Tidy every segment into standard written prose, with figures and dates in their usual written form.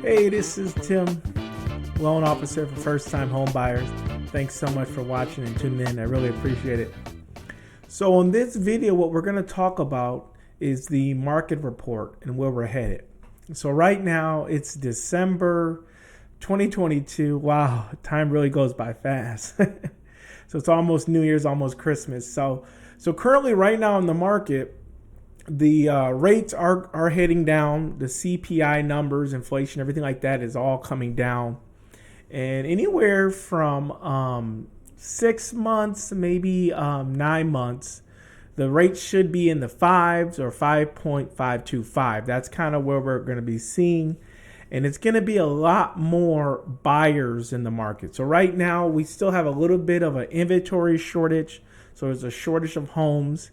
Hey, this is Tim, loan officer for first-time home buyers. Thanks so much for watching and tuning in. I really appreciate it. So in this video, what we're going to talk about is the market report and where we're headed. So right now it's December 2022. Wow, time really goes by fast. So it's almost New Year's, almost Christmas. So currently right now in the market, the rates are heading down. The CPI numbers, inflation, everything like that is all coming down. And anywhere from 6 months, maybe 9 months, the rate should be in the 5s or 5.525. That's kind of where we're going to be seeing. And it's going to be a lot more buyers in the market. So right now, we still have a little bit of an inventory shortage. So there's a shortage of homes.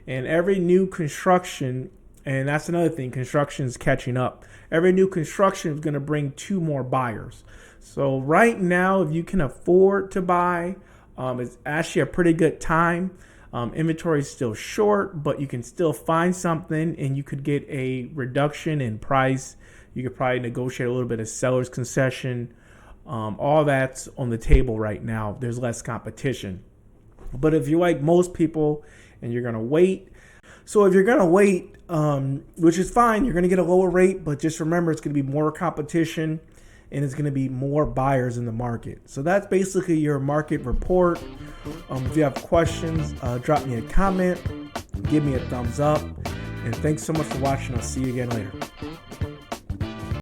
And every new construction, and that's another thing, construction is catching up. Every new construction is going to bring 2 more buyers. So right now, if you can afford to buy, it's actually a pretty good time. Inventory is still short, but you can still find something and you could get a reduction in price. You could probably negotiate a little bit of seller's concession. All that's on the table right now. There's less competition. But if you're like most people and you're going to wait, so if you're going to wait, which is fine, you're going to get a lower rate, but just remember it's going to be more competition and it's going to be more buyers in the market. So that's basically your market report. If you have questions, drop me a comment, give me a thumbs up, and thanks so much for watching. I'll see you again later.